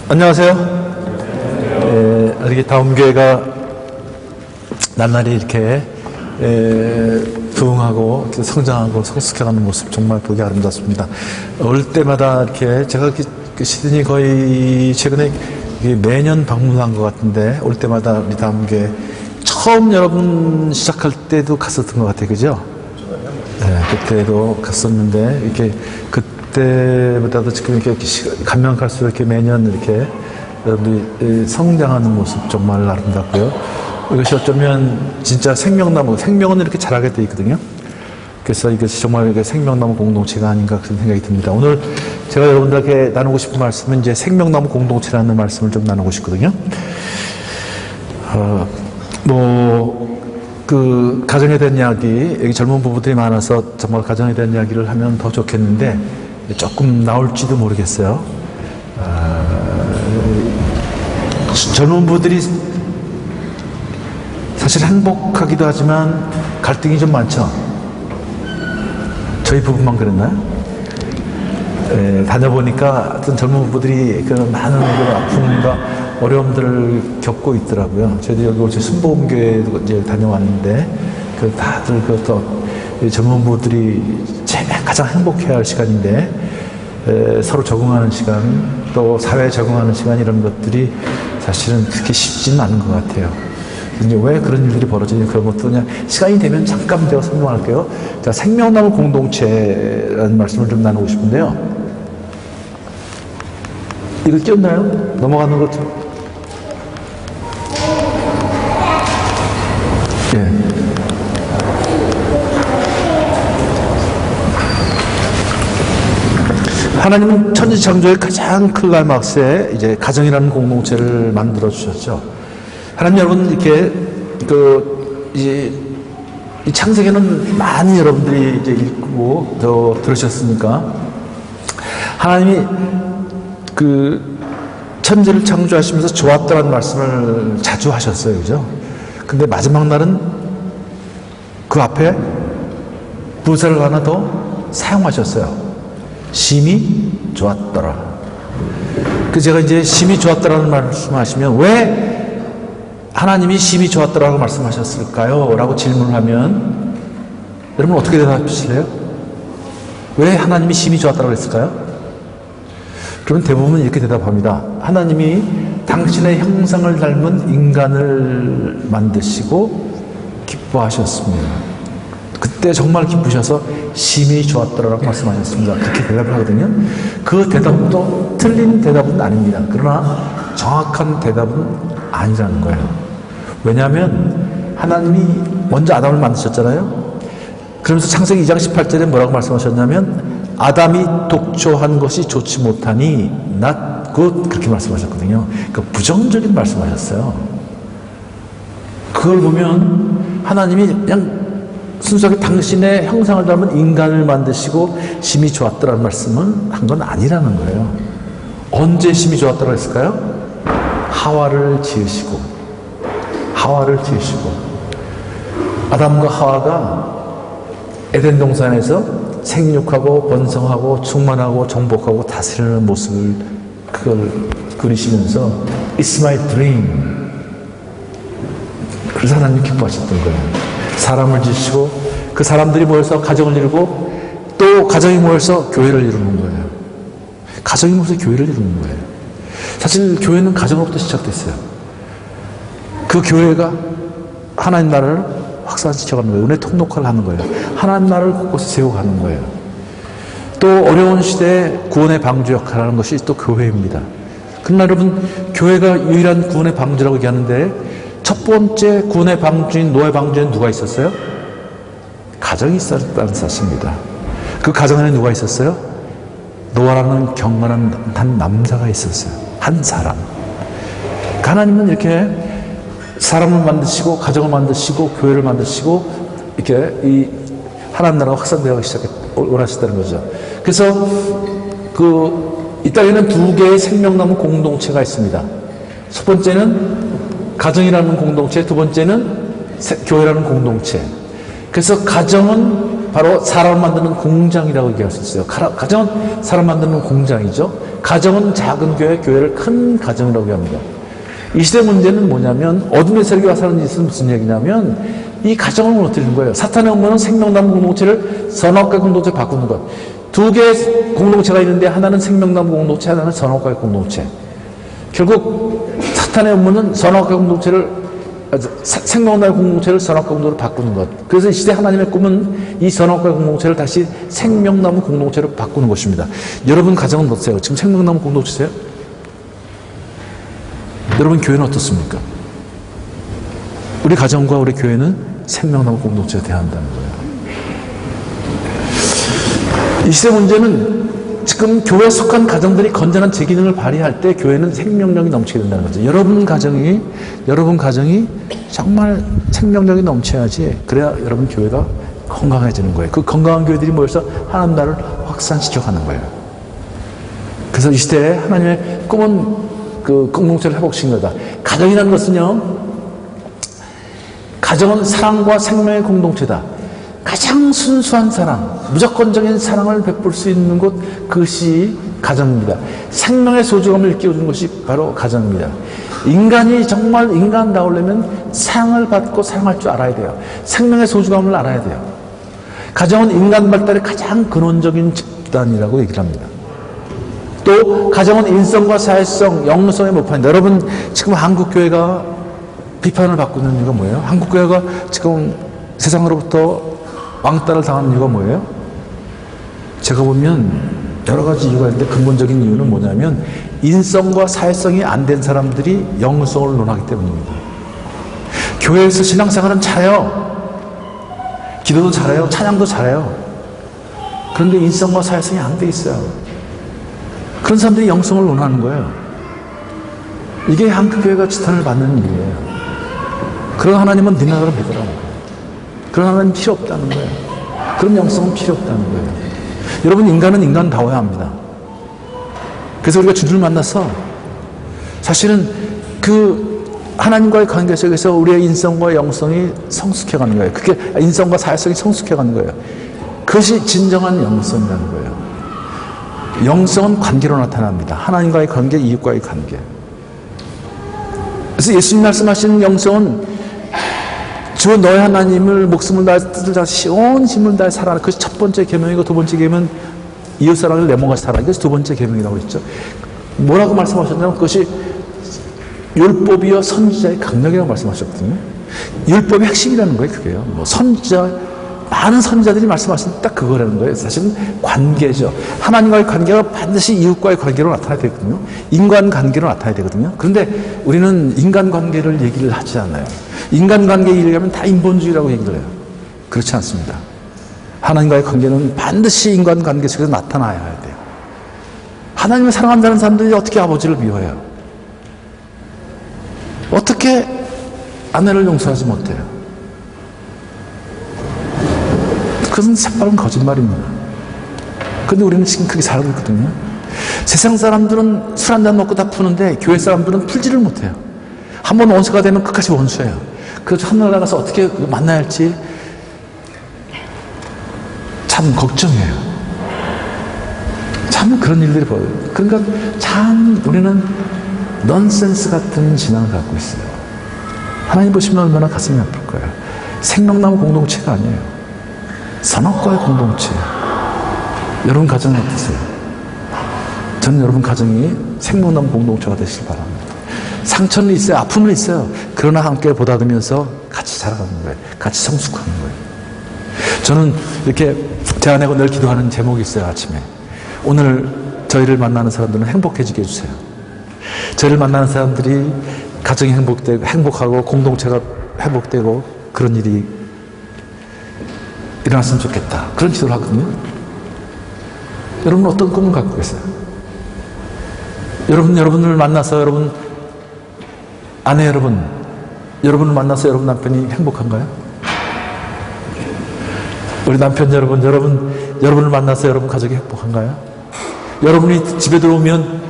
안녕하세요. 이렇게 다음교회가 나날이 이렇게 부흥하고 성장하고 성숙해가는 모습 정말 보기 아름답습니다. 올 때마다 이렇게 제가 시드니 거의 최근에 매년 방문한 것 같은데 올 때마다 우리 다음교회 처음 여러분 시작할 때도 갔었던 것 같아요, 그죠? 네, 그때도 갔었는데 이렇게 그때보다도 지금 이렇게 가면 갈수록 이렇게 매년 이렇게 여러분들이 성장하는 모습 정말 아름답고요. 이것이 어쩌면 진짜 생명나무, 생명은 이렇게 자라게 돼 있거든요. 그래서 이것이 정말 생명나무 공동체가 아닌가 그런 생각이 듭니다. 오늘 제가 여러분들에게 나누고 싶은 말씀은 이제 생명나무 공동체라는 말씀을 좀 나누고 싶거든요. 가정에 대한 이야기, 여기 젊은 부부들이 많아서 정말 가정에 대한 이야기를 하면 더 좋겠는데 조금 나올지도 모르겠어요. 젊은 부부들이 사실 행복하기도 하지만 갈등이 좀 많죠. 저희 부부만 그랬나요? 다녀보니까 어떤 젊은 부부들이 그 많은 아픔과 어려움들을 겪고 있더라고요. 저희도 여기 올때 순복음교회도 이제 다녀왔는데, 다들 젊은 부부들이 가장 행복해야 할 시간인데, 서로 적응하는 시간, 또 사회에 적응하는 시간 이런 것들이 사실은 그렇게 쉽지는 않은 것 같아요. 이제 왜 그런 일들이 벌어지냐, 그런 것도 그냥 시간이 되면 잠깐 제가 설명할게요. 자, 생명나무 공동체라는 말씀을 좀 나누고 싶은데요. 이거 끼었나요? 넘어가는 것 좀. 예. 하나님은 천지창조의 가장 클라이막스에 이제 가정이라는 공동체를 만들어 주셨죠. 하나님 여러분 이렇게 이 창세기는 많이 여러분들이 이제 읽고 또 들으셨으니까 하나님이 천지를 창조하시면서 좋았다는 말씀을 자주 하셨어요, 그죠? 근데 마지막 날은 그 앞에 부사를 하나 더 사용하셨어요. 심히 좋았더라. 제가 이제 심히 좋았더라는 말씀하시면 왜 하나님이 심히 좋았더라고 말씀하셨을까요? 라고 질문을 하면 여러분 어떻게 대답하실래요? 왜 하나님이 심히 좋았다고 했을까요? 그러면 대부분 이렇게 대답합니다. 하나님이 당신의 형상을 닮은 인간을 만드시고 기뻐하셨습니다. 그때 정말 기쁘셔서 심히 좋았더라고 말씀하셨습니다. 그렇게 대답을 하거든요. 그 대답도 틀린 대답은 아닙니다. 그러나 정확한 대답은 아니라는 거예요. 왜냐하면 하나님이 먼저 아담을 만드셨잖아요. 그러면서 창세기 2장 18절에 뭐라고 말씀하셨냐면 아담이 독초한 것이 좋지 못하니 not good 그렇게 말씀하셨거든요. 그러니까 부정적인 말씀하셨어요. 그걸 보면 하나님이 그냥 순수하게 당신의 형상을 닮은 인간을 만드시고 심히 좋았더라는 말씀을 한 건 아니라는 거예요. 언제 심히 좋았다고 했을까요? 하와를 지으시고 아담과 하와가 에덴 동산에서 생육하고 번성하고 충만하고 정복하고 다스리는 모습을 그걸 그리시면서 It's my dream. 그래서 하나님 기뻐하셨던 거예요. 사람을 지으시고 그 사람들이 모여서 가정을 이루고 또 가정이 모여서 교회를 이루는 거예요. 가정이 모여서 교회를 이루는 거예요. 사실 교회는 가정으로부터 시작됐어요. 그 교회가 하나님 나라를 확산시켜가는 거예요. 은혜 통독화를 하는 거예요. 하나님 나라를 곳곳에 세워가는 거예요. 또 어려운 시대에 구원의 방주 역할을 하는 것이 또 교회입니다. 그러나 여러분 교회가 유일한 구원의 방주라고 얘기하는데 첫 번째 구원의 방주인 노아의 방주에는 누가 있었어요? 가정이 있었다는 사실입니다. 그 가정에는 누가 있었어요? 노아라는 경건한 한 남자가 있었어요. 한 사람. 하나님은 이렇게 사람을 만드시고 가정을 만드시고 교회를 만드시고 이렇게 이 하나님 나라가 확산되기 원하셨다는 거죠. 그래서 이 땅에는 두 개의 생명나무 공동체가 있습니다. 첫 번째는 가정이라는 공동체, 두 번째는 교회라는 공동체. 그래서 가정은 바로 사람을 만드는 공장이라고 얘기할 수 있어요. 가정은 사람 만드는 공장이죠. 가정은 작은 교회, 교회를 큰 가정이라고 합니다. 이 시대 문제는 뭐냐면 어둠의 세력이 와서 하는 짓은 무슨 얘기냐면 이 가정을 무너뜨리는 거예요. 사탄의 업무는 생명나무 공동체를 선악과의 공동체로 바꾸는 것. 두 개의 공동체가 있는데 하나는 생명나무 공동체, 하나는 선악과의 공동체. 결국 사탄의 업무는 선악과의 공동체를 생명나무 공동체를 선악과 공동체로 바꾸는 것. 그래서 이 시대 하나님의 꿈은 이 선악과 공동체를 다시 생명나무 공동체로 바꾸는 것입니다. 여러분 가정은 어떠세요? 지금 생명나무 공동체세요? 여러분 교회는 어떻습니까? 우리 가정과 우리 교회는 생명나무 공동체에 대한다는 거예요. 이 시대 문제는 지금 교회에 속한 가정들이 건전한 제 기능을 발휘할 때 교회는 생명력이 넘치게 된다는 거죠. 여러분 가정이 정말 생명력이 넘쳐야지, 그래야 여러분 교회가 건강해지는 거예요. 그 건강한 교회들이 모여서 하나님 나라를 확산시켜 가는 거예요. 그래서 이 시대에 하나님의 꿈은 그 공동체를 회복시킨 거다. 가정이라는 것은요, 가정은 사랑과 생명의 공동체다. 가장 순수한 사랑, 무조건적인 사랑을 베풀 수 있는 곳, 그것이 가정입니다. 생명의 소중함을 일깨워주는 것이 바로 가정입니다. 인간이 정말 인간다우려면 사랑을 받고 사랑할 줄 알아야 돼요. 생명의 소중함을 알아야 돼요. 가정은 인간 발달의 가장 근원적인 집단이라고 얘기를 합니다. 또 가정은 인성과 사회성, 영성의 모판입니다. 여러분 지금 한국교회가 비판을 받고 있는 이유가 뭐예요? 한국교회가 지금 세상으로부터 왕따를 당하는 이유가 뭐예요? 제가 보면 여러 가지 이유가 있는데 근본적인 이유는 뭐냐면 인성과 사회성이 안 된 사람들이 영성을 논하기 때문입니다. 교회에서 신앙생활은 잘해요. 기도도 잘해요. 찬양도 잘해요. 그런데 인성과 사회성이 안 돼 있어요. 그런 사람들이 영성을 논하는 거예요. 이게 한국교회가 지탄을 받는 일이에요. 그런 하나님은 네 나라를 믿으라고. 그런 하나님 필요 없다는 거예요. 그런 영성은 필요 없다는 거예요. 여러분 인간은 인간다워야 합니다. 그래서 우리가 주님을 만나서 사실은 그 하나님과의 관계 속에서 우리의 인성과 영성이 성숙해가는 거예요. 그게 인성과 사회성이 성숙해가는 거예요. 그것이 진정한 영성이라는 거예요. 영성은 관계로 나타납니다. 하나님과의 관계, 이웃과의 관계. 그래서 예수님 말씀하시는 영성은 주 너의 하나님을 목숨을 다해 뜻을 다해 온 힘을 다해 살아라. 그것이 첫 번째 계명이고 두 번째 계명은 이웃사랑을 내 몸과 살아라. 이것이 두 번째 계명이라고 했죠. 뭐라고 말씀하셨냐면 그것이 율법이요 선지자의 강력이라고 말씀하셨거든요. 율법의 핵심이라는 거예요. 그게요. 뭐 선지자, 많은 선지자들이 말씀하신 딱 그거라는 거예요. 사실은 관계죠. 하나님과의 관계가 반드시 이웃과의 관계로 나타나야 되거든요. 인간관계로 나타나야 되거든요. 그런데 우리는 인간관계를 얘기를 하지 않아요. 인간관계 얘기하면 다 인본주의라고 얘기를 해요. 그렇지 않습니다. 하나님과의 관계는 반드시 인간관계 속에서 나타나야 돼요. 하나님을 사랑한다는 사람들이 어떻게 아버지를 미워해요? 어떻게 아내를 용서하지 못해요? 그것은 새빨간 거짓말입니다. 그런데 우리는 지금 그렇게 살고 있거든요. 세상 사람들은 술 한잔 먹고 다 푸는데 교회 사람들은 풀지를 못해요. 한번 원수가 되면 끝까지 원수예요. 그래서 하늘 나가서 어떻게 만나야 할지 참 걱정이에요. 참 그런 일들이 보여요. 그러니까 참 우리는 넌센스 같은 신앙을 갖고 있어요. 하나님 보시면 얼마나 가슴이 아플 거예요. 생명나무 공동체가 아니에요. 선악과의 공동체. 여러분 가정은 어떠세요? 저는 여러분 가정이 생명나무 공동체가 되시길 바랍니다. 상처는 있어요. 아픔은 있어요. 그러나 함께 보다듬으면서 같이 자라가는 거예요. 같이 성숙하는 거예요. 저는 이렇게 제 아내가 늘 기도하는 제목이 있어요. 아침에 오늘 저희를 만나는 사람들은 행복해지게 해주세요. 저희를 만나는 사람들이 가정이 행복하고 공동체가 회복되고 그런 일이 일어났으면 좋겠다. 그런 기도를 하거든요. 여러분은 어떤 꿈을 갖고 계세요? 여러분을 만나서 여러분 아내 여러분을 만나서 여러분 남편이 행복한가요? 우리 남편 여러분을 만나서 여러분 가족이 행복한가요? 여러분이 집에 들어오면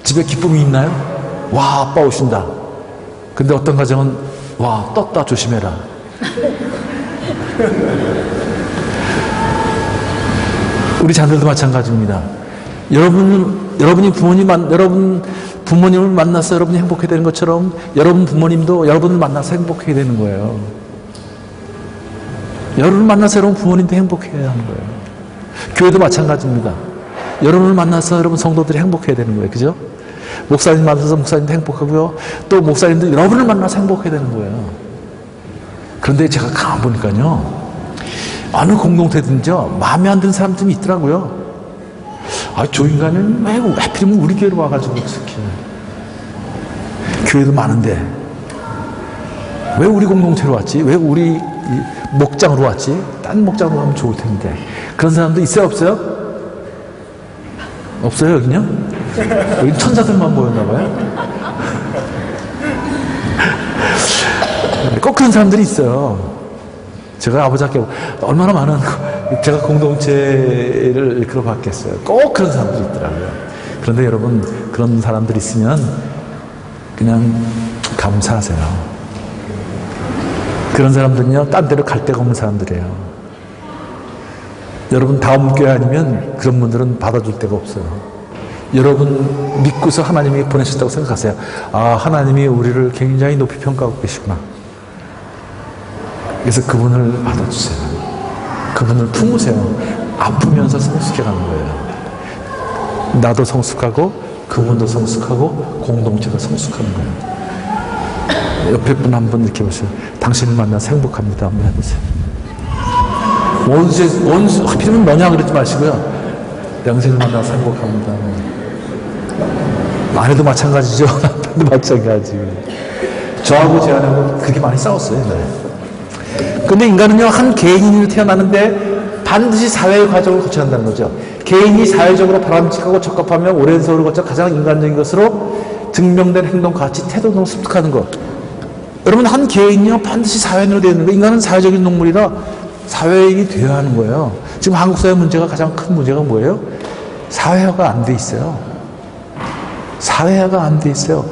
집에 기쁨이 있나요? 와, 아빠 오신다. 근데 어떤 가정은 와, 떴다 조심해라. 우리 자녀들도 마찬가지입니다. 여러분 부모님을 만나서 여러분이 행복해야 되는 것처럼 여러분 부모님도 여러분을 만나서 행복해야 되는 거예요. 여러분을 만나서 여러분 부모님도 행복해야 하는 거예요. 교회도 마찬가지입니다. 여러분을 만나서 여러분 성도들이 행복해야 되는 거예요. 그죠? 목사님 만나서 목사님도 행복하고요. 또 목사님도 여러분을 만나서 행복해야 되는 거예요. 그런데 제가 가만 보니까요. 어느 공동체든지요. 마음에 안 드는 사람들이 있더라고요. 저 인간은 왜 하필이면 우리 교회로 와가지고 어떻게 교회도 많은데 왜 우리 공동체로 왔지? 왜 우리 목장으로 왔지? 딴 목장으로 가면 좋을 텐데. 그런 사람도 있어요? 없어요? 없어요 여기는요? 여기 천사들만 모였나 봐요. 꼭 그런 사람들이 있어요. 제가 아버지 학교 얼마나 많은 제가 공동체를 이끌어 봤겠어요. 꼭 그런 사람들이 있더라고요. 그런데 여러분 그런 사람들이 있으면 그냥 감사하세요. 그런 사람들은요 딴 데로 갈 데가 없는 사람들이에요. 여러분 다음 교회 아니면 그런 분들은 받아줄 데가 없어요. 여러분 믿고서 하나님이 보내셨다고 생각하세요. 하나님이 우리를 굉장히 높이 평가하고 계시구나. 그래서 그분을 받아주세요. 그분을 품으세요. 아프면서 성숙해가는 거예요. 나도 성숙하고 그분도 성숙하고 공동체가 성숙하는 거예요. 옆에 분 한 번 이렇게 보세요. 당신을 만나서 행복합니다. 한번 해보세요. 원수 하필이면 너냐 그러지 마시고요. 당신을 만나서 행복합니다. 아내도 마찬가지죠. 남편도 마찬가지고. 저하고 제 아내하고 그렇게 많이 싸웠어요. 옛날에. 근데 인간은요, 한 개인으로 태어나는데 반드시 사회의 과정을 거쳐야 한다는 거죠. 개인이 사회적으로 바람직하고 적합하며 오랜 세월을 거쳐 가장 인간적인 것으로 증명된 행동, 가치, 태도 등을 습득하는 것. 여러분, 한 개인이요, 반드시 사회인으로 되어 있는 거예요. 인간은 사회적인 동물이라 사회인이 되어야 하는 거예요. 지금 한국 사회 문제가 가장 큰 문제가 뭐예요? 사회화가 안 돼 있어요. 사회화가 안 돼 있어요.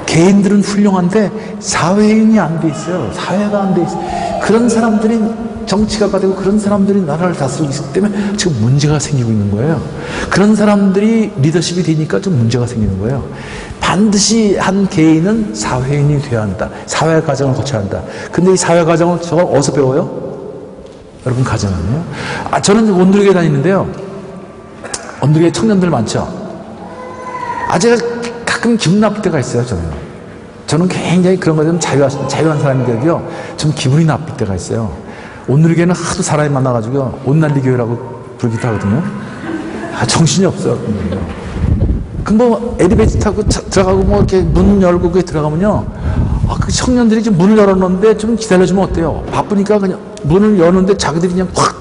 개인들은 훌륭한데 사회인이 안 돼 있어요. 사회가 안 돼 있어요. 그런 사람들이 정치가가 되고 그런 사람들이 나라를 다스리고 있기 때문에 지금 문제가 생기고 있는 거예요. 그런 사람들이 리더십이 되니까 좀 문제가 생기는 거예요. 반드시 한 개인은 사회인이 되어야 한다. 사회 과정을 거쳐야 한다. 근데 이 사회 과정을 저걸 어디서 배워요? 여러분 가정은요? 저는 원두리교회 다니는데요. 원두리교회 청년들 많죠? 제가 가끔 기분 나쁠 때가 있어요, 저는 굉장히 그런 거에 좀 자유한 사람인데도요, 좀 기분이 나쁠 때가 있어요. 온누리교회는 하도 사람이 많아가지고요, 온난리교회라고 부르기도 하거든요. 정신이 없어요. 엘리베이터 타고 들어가고 이렇게 문 열고 그게 들어가면요, 그 청년들이 좀 문을 열어놓는데 좀 기다려주면 어때요? 바쁘니까 그냥 문을 여는데 자기들이 그냥 확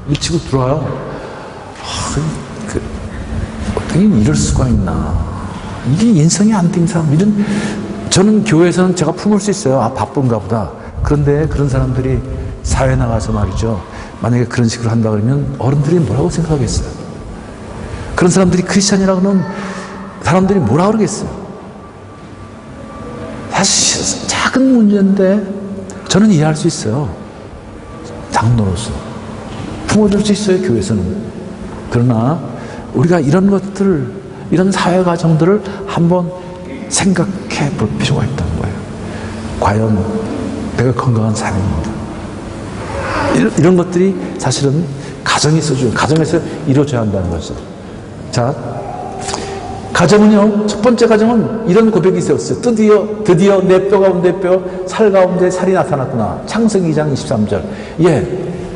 밀치고 들어와요. 어떻게 이럴 수가 있나. 이게 인성이 안 된 사람, 저는 교회에서는 제가 품을 수 있어요. 바쁜가 보다. 그런데 그런 사람들이 사회 나가서 말이죠. 만약에 그런 식으로 한다 그러면 어른들이 뭐라고 생각하겠어요? 그런 사람들이 크리스찬이라고 하면 사람들이 뭐라 그러겠어요? 사실 작은 문제인데 저는 이해할 수 있어요. 장로로서. 품어줄 수 있어요, 교회에서는. 그러나 우리가 이런 것들을, 이런 사회 과정들을 한번 생각해 볼 필요가 있다는 거예요. 과연 내가 건강한 삶입니다. 이런 것들이 사실은 가정에서 이루어져야 한다는 거죠. 자, 가정은요, 첫 번째 가정은 이런 고백이 있었어요. 드디어 내 뼈 가운데 뼈, 살 가운데 살이 나타났구나. 창세기 2장 23절.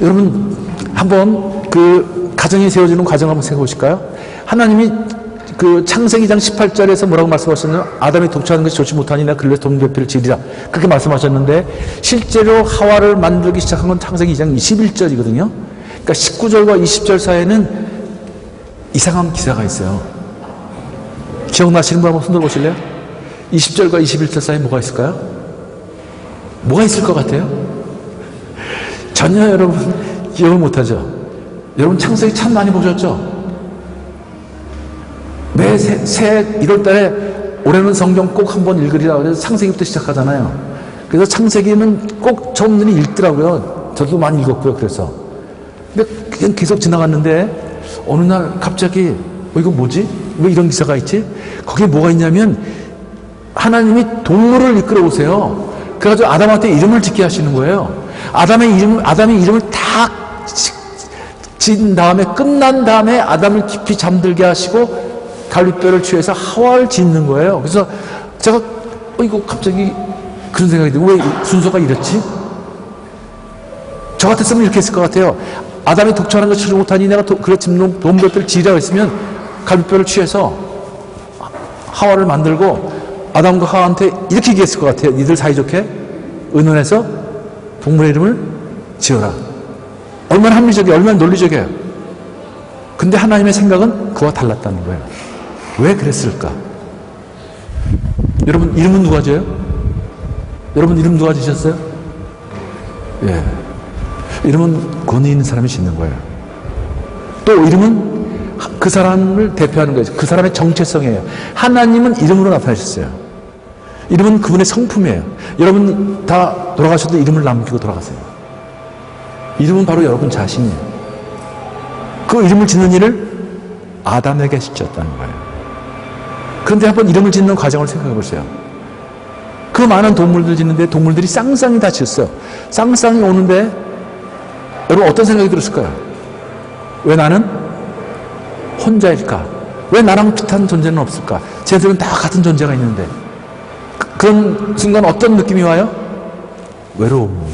여러분, 한번 그 가정이 세워지는 과정 한번 생각해 보실까요? 하나님이 그 창세기 2장 18절에서 뭐라고 말씀하셨나요? 아담이 독처하는 것이 좋지 못하니 내가 그를 동료배를 지으리라. 그렇게 말씀하셨는데, 실제로 하와를 만들기 시작한 건 창세기 2장 21절이거든요. 그러니까 19절과 20절 사이에는 이상한 기사가 있어요. 기억나시는 분 한번 손들어 보실래요? 20절과 21절 사이에 뭐가 있을까요? 뭐가 있을 것 같아요? 전혀 여러분 기억을 못하죠? 여러분 창세기 참 많이 보셨죠? 매 새 1월달에 올해는 성경 꼭 한번 읽으리라 그래서 창세기부터 시작하잖아요. 그래서 창세기는 꼭 청년이 읽더라고요. 저도 많이 읽었고요. 그래서 근데 그냥 계속 지나갔는데 어느 날 갑자기 이거 뭐지? 왜 이런 기사가 있지? 거기에 뭐가 있냐면 하나님이 동물을 이끌어 오세요. 그래가지고 아담한테 이름을 짓게 하시는 거예요. 아담의 이름을 다 지은 다음에, 끝난 다음에 아담을 깊이 잠들게 하시고 갈빗뼈를 취해서 하와를 짓는 거예요. 그래서 제가 이거 갑자기 그런 생각이 들어요. 왜 순서가 이렇지? 저 같았으면 이렇게 했을 것 같아요. 아담이 독처하는 걸 치지 못하니 내가 그래 짓는 동물들을 지으라고 했으면 갈빗뼈를 취해서 하와를 만들고 아담과 하와한테 이렇게 얘기했을 것 같아요. 니들 사이좋게 의논해서 동물의 이름을 지어라. 얼마나 합리적이에요. 얼마나 논리적이에요. 근데 하나님의 생각은 그와 달랐다는 거예요. 왜 그랬을까? 여러분 이름은 누가 지어요? 여러분 이름 누가 지셨어요? 예. 이름은 권위 있는 사람이 짓는 거예요. 또 이름은 그 사람을 대표하는 거예요. 그 사람의 정체성이에요. 하나님은 이름으로 나타나셨어요. 이름은 그분의 성품이에요. 여러분 다 돌아가셔도 이름을 남기고 돌아가세요. 이름은 바로 여러분 자신이에요. 그 이름을 짓는 일을 아담에게 시켰다는 거예요. 그런데 한번 이름을 짓는 과정을 생각해 보세요. 그 많은 동물들 짓는데 동물들이 쌍쌍이 다 지었어요. 쌍쌍이 오는데 여러분 어떤 생각이 들었을까요? 왜 나는 혼자일까? 왜 나랑 비슷한 존재는 없을까? 쟤들은 다 같은 존재가 있는데. 그런 순간 어떤 느낌이 와요? 외로움.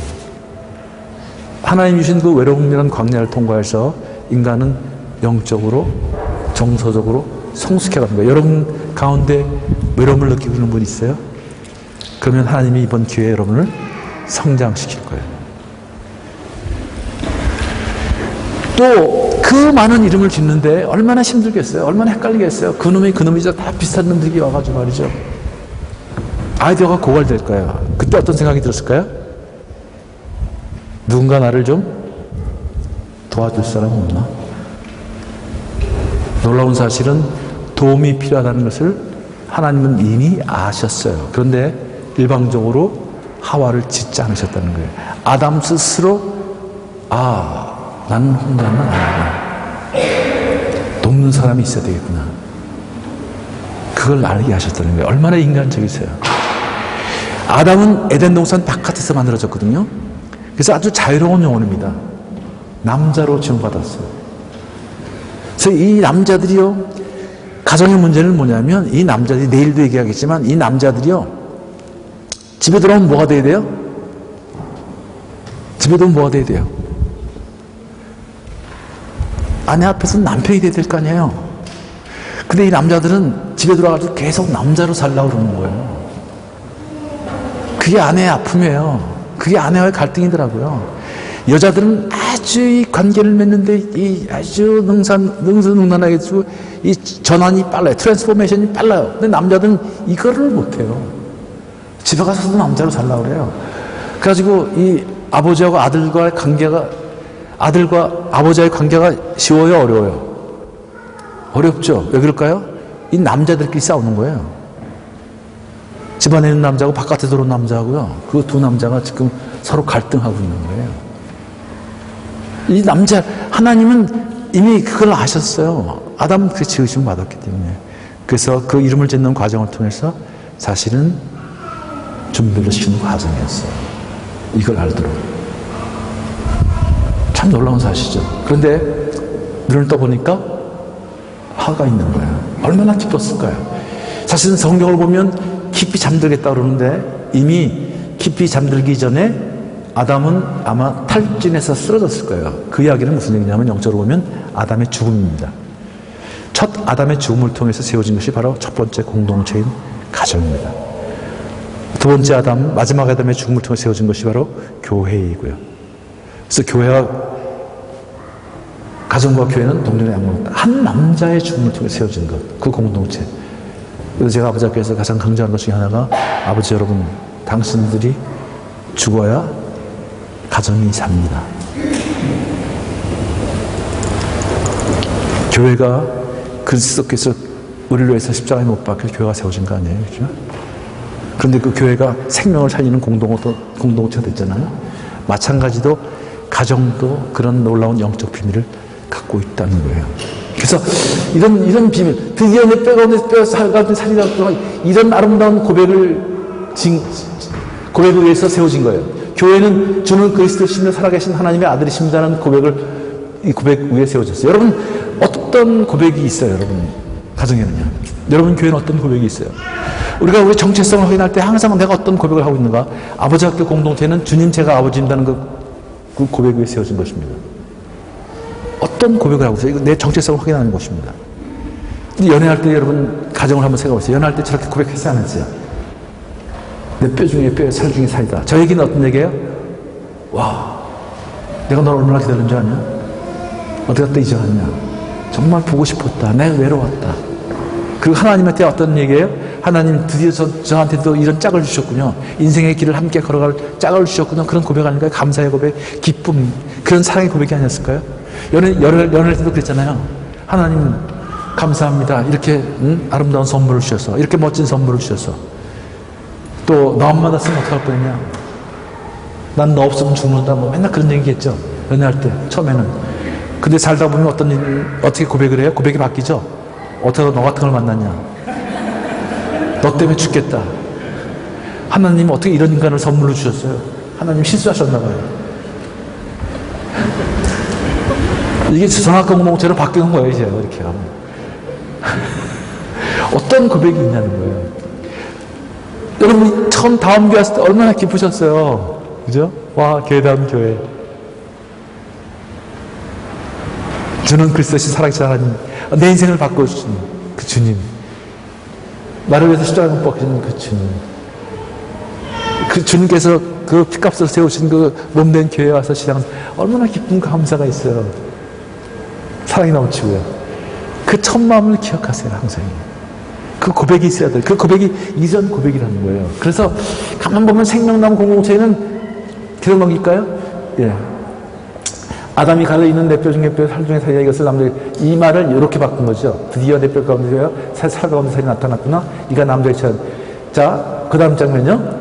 하나님 주신 그 외로움이라는 광야를 통과해서 인간은 영적으로 정서적으로 성숙해가는 거예요. 여러분 가운데 외로움을 느끼고 있는 분 있어요? 그러면 하나님이 이번 기회에 여러분을 성장시킬 거예요. 또 그 많은 이름을 짓는데 얼마나 힘들겠어요? 얼마나 헷갈리겠어요? 그놈이죠. 다 비슷한 놈들이 와가지고 말이죠. 아이디어가 고갈될 거예요. 그때 어떤 생각이 들었을까요? 누군가 나를 좀 도와줄 사람이 없나? 놀라운 사실은 도움이 필요하다는 것을 하나님은 이미 아셨어요. 그런데 일방적으로 하와를 짓지 않으셨다는 거예요. 아담 스스로 나는 혼자는 아니구나. 돕는 사람이 있어야 되겠구나. 그걸 알게 하셨다는 거예요. 얼마나 인간적이세요. 아담은 에덴 동산 바깥에서 만들어졌거든요. 그래서 아주 자유로운 영혼입니다. 남자로 지원받았어요. 그래서 이 남자들이요, 가정의 문제는 뭐냐면 이 남자들이 내일도 얘기하겠지만 이 남자들이요, 집에 들어오면 뭐가 돼야 돼요? 집에 들어오면 뭐가 돼야 돼요? 아내 앞에서 남편이 돼야 될 거 아니에요. 근데 이 남자들은 집에 들어가서 계속 남자로 살려고 그러는 거예요. 그게 아내의 아픔이에요. 그게 아내와의 갈등이더라고요. 여자들은 아주 이 관계를 맺는데 이 아주 능수능란하게 이 전환이 빨라요. 트랜스포메이션이 빨라요. 근데 남자들은 이거를 못해요. 집에 가서도 남자로 살려고 그래요. 그래가지고 이 아버지하고 아들과의 관계가, 아들과 아버지와의 관계가 쉬워요, 어려워요? 어렵죠. 왜 그럴까요? 이 남자들끼리 싸우는 거예요. 집안에 있는 남자하고 바깥에 들어온 남자하고요. 그 두 남자가 지금 서로 갈등하고 있는 거예요. 이 남자, 하나님은 이미 그걸 아셨어요. 아담은 그 지으심을 받았기 때문에. 그래서 그 이름을 짓는 과정을 통해서 사실은 준비를 시키는 과정이었어요. 이걸 알도록. 참 놀라운 사실이죠. 그런데 눈을 떠보니까 하가 있는 거예요. 얼마나 기뻤을까요? 사실은 성경을 보면 깊이 잠들겠다 그러는데 이미 깊이 잠들기 전에 아담은 아마 탈진해서 쓰러졌을 거예요. 그 이야기는 무슨 얘기냐면 영적으로 보면 아담의 죽음입니다. 첫 아담의 죽음을 통해서 세워진 것이 바로 첫 번째 공동체인 가정입니다. 두 번째 아담, 마지막 아담의 죽음을 통해 세워진 것이 바로 교회이고요. 그래서 교회와 가정과 교회는 동전의 양면이다. 한 남자의 죽음을 통해 세워진 것, 그 공동체. 그래서 제가 아버지 앞에서 가장 강조하는 것 중에 하나가 아버지 여러분, 당신들이 죽어야 가정이 삽니다. 교회가 그리스도께서 우리를 위해서 십자가에 못 박혀 교회가 세워진 거 아니에요? 그렇죠? 그런데 그 교회가 생명을 살리는 공동체가 됐잖아요. 마찬가지로 가정도 그런 놀라운 영적 비밀을 갖고 있다는 거예요. 그래서 이런 비밀, 드디어 내 뼈 가운데 뼈, 살 가운데 살이 나고 이런 아름다운 고백을 고백을 위해서 세워진 거예요. 교회는 주는 그리스도시며 살아계신 하나님의 아들이십니다라는 이 고백 위에 세워졌어요. 여러분, 어떤 고백이 있어요, 여러분? 가정에는요. 여러분 교회는 어떤 고백이 있어요? 우리가 우리 정체성을 확인할 때 항상 내가 어떤 고백을 하고 있는가? 아버지 학교 공동체는 주님 제가 아버지입니다는 그 고백 위에 세워진 것입니다. 어떤 고백을 하고 있어요? 이거 내 정체성을 확인하는 것입니다. 연애할 때 여러분 가정을 한번 생각해보세요. 연애할 때 저렇게 고백했어요, 안 했어요? 내 뼈 중에 뼈, 살 중에 살이다. 저 얘기는 어떤 얘기예요? 와, 내가 널 얼마나 기다린 줄 아냐? 어떻게 갖다 이제 왔냐? 정말 보고 싶었다. 내가 외로웠다. 그리고 하나님한테 어떤 얘기예요? 하나님 드디어 저한테도 이런 짝을 주셨군요. 인생의 길을 함께 걸어갈 짝을 주셨군요. 그런 고백 아닐까요? 감사의 고백, 기쁨, 그런 사랑의 고백이 아니었을까요? 연애할 때도 그랬잖아요. 하나님 감사합니다. 이렇게 아름다운 선물을 주셔서, 이렇게 멋진 선물을 주셔서, 또 너 안 만났으면 어떡할 뻔했냐? 난 너 없으면 죽는다. 뭐 맨날 그런 얘기겠죠. 연애할 때 처음에는. 근데 살다 보면 어떻게 고백을 해요? 고백이 바뀌죠. 어떻게 너 같은 걸 만났냐? 너 때문에 죽겠다. 하나님 어떻게 이런 인간을 선물로 주셨어요? 하나님 실수하셨나 봐요. 이게 전학과 공동체로 바뀌는 거예요, 이제 이렇게 하면. 어떤 고백이 있냐는 거예요. 여러분 처음 다음 교회 왔을 때 얼마나 기쁘셨어요, 그죠? 와, 교회다운 교회. 저는 그리스도시 살아계신 하나님, 내 인생을 바꿔주신 그 주님, 나를 위해서 십자가에 못 박히신 그 주님, 그 주님께서 그 피값을 세우신 그 몸된 교회에 와서 시작한 얼마나 기쁜 감사가 있어요. 사랑이 넘치고요. 그 첫 마음을 기억하세요, 항상. 그 고백이 있어야 돼요. 그 고백이 이전 고백이라는 거예요. 그래서 가만 보면 생명나무 공동체에는 기록 넘길까요? 예. 아담이 가려 있는 내 뼈 중에 뼈, 살 중에 살이야. 이것을 남들이, 이 말을 이렇게 바꾼 거죠. 드디어 내 뼈 가운데 살 가운데 살이 나타났구나. 이가 남들의 천. 자, 그 다음 장면요.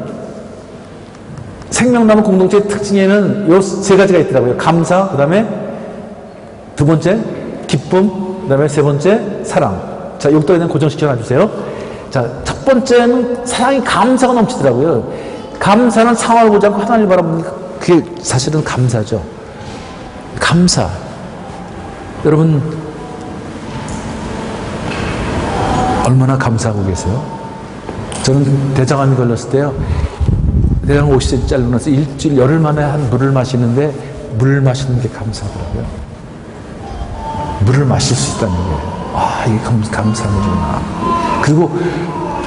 생명나무 공동체의 특징에는 요 세 가지가 있더라고요. 감사, 그 다음에 두 번째 기쁨, 그 다음에 세 번째 사랑. 자, 욕도에는 고정시켜 놔주세요. 자, 첫 번째는 사랑이 감사가 넘치더라고요. 감사는 상황을 보지 않고 하나님을 바라보니까 그게 사실은 감사죠. 감사. 여러분 얼마나 감사하고 계세요? 저는 대장암이 걸렸을 때요, 대장 50cm 잘리고 나서 일주일, 열흘 만에 한 물을 마시는데, 물을 마시는 게 감사하더라고요. 물을 마실 수 있다는 게, 와, 이게 감사한 거구나. 그리고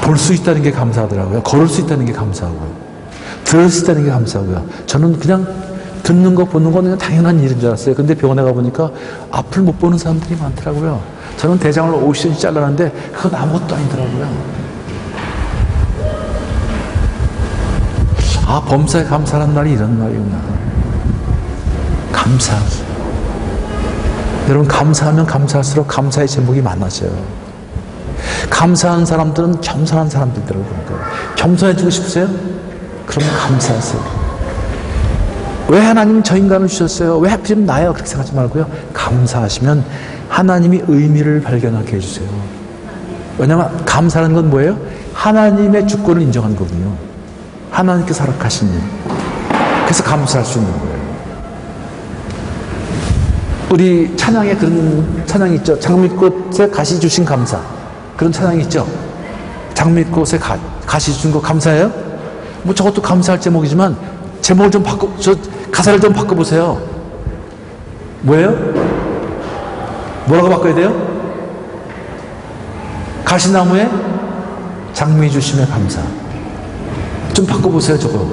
볼 수 있다는 게 감사하더라고요. 걸을 수 있다는 게 감사하고요. 들을 수 있다는 게 감사하고요. 저는 그냥 듣는 거, 보는 건 그냥 당연한 일인 줄 알았어요. 근데 병원에 가보니까 앞을 못 보는 사람들이 많더라고요. 저는 대장을 50cm 잘랐는데 그건 아무것도 아니더라고요. 아, 범사에 감사라는 말이 이런 말이구나. 감사. 여러분, 감사하면 감사할수록 감사의 제목이 많아져요. 감사한 사람들은 겸손한 사람들이더라고요. 겸손해지고 싶으세요? 그럼 감사하세요. 왜 하나님 저 인간을 주셨어요? 왜 하필이면 나예요? 그렇게 생각하지 말고요. 감사하시면 하나님이 의미를 발견하게 해주세요. 왜냐하면 감사하는 건 뭐예요? 하나님의 주권을 인정하는 거군요. 하나님께서 허락하신 일. 그래서 감사할 수 있는 거예요. 우리 찬양에 그런 찬양이 있죠. 장미꽃에 가시 주신 감사. 그런 찬양이 있죠. 장미꽃에 가시 주신 거 감사해요? 뭐 저것도 감사할 제목이지만 제목을 좀 가사를 좀 바꿔보세요. 뭐예요? 뭐라고 바꿔야 돼요? 가시나무에 장미 주심에 감사. 좀 바꿔보세요, 저거.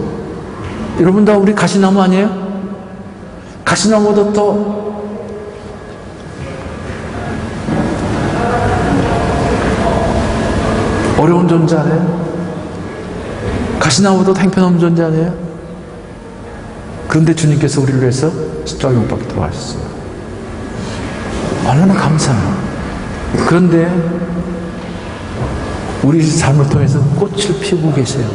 여러분 다 우리 가시나무 아니에요? 가시나무보다 더 어려운 존재 아니에요? 가시나무보다 행편없는 존재 아니에요? 그런데 주님께서 우리를 위해서 십자가에 못 박히도록 하셨어요. 얼마나 감사해요. 그런데 우리 삶을 통해서 꽃을 피우고 계세요.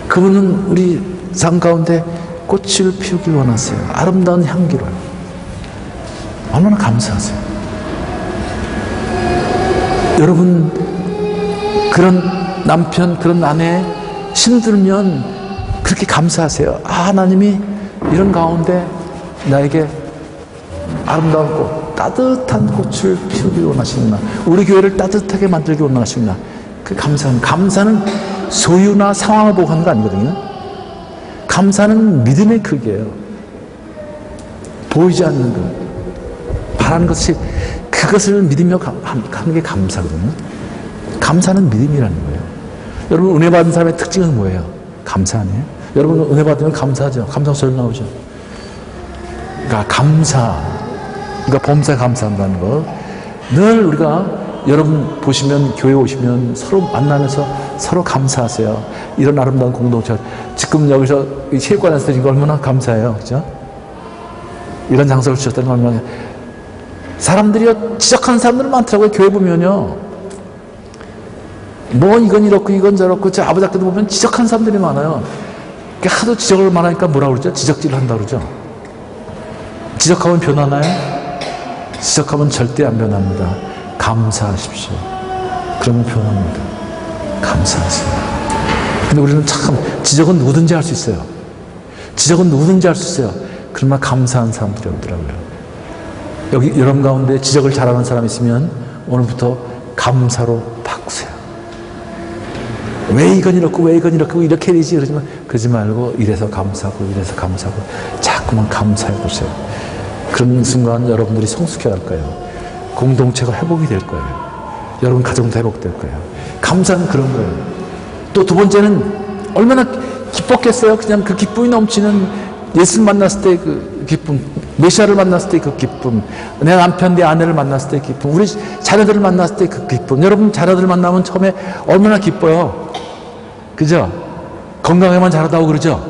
그분은 우리 삶 가운데 꽃을 피우길 원하세요. 아름다운 향기로요. 얼마나 감사하세요. 여러분, 그런 남편, 그런 아내 힘들면 그렇게 감사하세요. 아, 하나님이 이런 가운데 나에게 아름다운 꽃, 따뜻한 꽃을 피우기 원하시구나. 우리 교회를 따뜻하게 만들기 원하시구나. 그 감사는 소유나 상황을 보고 하는 거 아니거든요. 감사는 믿음의 크기예요. 보이지 않는 것, 바라는 것이 그것을 믿으며 하는 게 감사거든요. 감사는 믿음이라는 거예요. 여러분, 은혜 받은 사람의 특징은 뭐예요? 감사 아니에요? 여러분, 은혜 받으면 감사하죠. 감사 소리 나오죠. 그러니까 감사, 그러니까 범사에 감사한다는 거. 늘 우리가, 여러분 보시면, 교회 오시면 서로 만나면서 서로 감사하세요. 이런 아름다운 공동체. 지금 여기서 체육관에서 드린 거 얼마나 감사해요. 그죠? 이런 장소를 주셨다는 건 얼마나. 사람들이요, 지적하는 사람들은 많더라고요. 교회 보면요. 뭐 이건 이렇고 이건 저렇고, 저 아버지 학교도 보면 지적하는 사람들이 많아요. 하도 지적을 많으니까 뭐라 그러죠? 지적질을 한다 그러죠. 지적하면 변하나요? 지적하면 절대 안 변합니다. 감사하십시오. 그러면 변합니다. 감사하세요. 근데 우리는 참, 지적은 누구든지 할 수 있어요. 지적은 누구든지 할 수 있어요. 그러나 감사한 사람들이 없더라고요. 여기 여러분 가운데 지적을 잘하는 사람이 있으면 오늘부터 감사로 바꾸세요. 왜 이건 이렇고 왜 이건 이렇고 이렇게 되지 그러지 말고 이래서 감사하고 이래서 감사하고 자꾸만 감사해 보세요. 그런 순간 여러분들이 성숙해 갈 거예요. 공동체가 회복이 될 거예요. 여러분 가정도 회복될 거예요. 감사는 그런 거예요. 또 두 번째는 얼마나 기뻤겠어요. 그냥 그 기쁨이 넘치는 예수를 만났을 때 그 기쁨, 메시아를 만났을 때 그 기쁨, 내 남편, 내 아내를 만났을 때 기쁨, 우리 자녀들을 만났을 때 그 기쁨. 여러분 자녀들 만나면 처음에 얼마나 기뻐요. 그죠? 건강에만 자라다고 그러죠?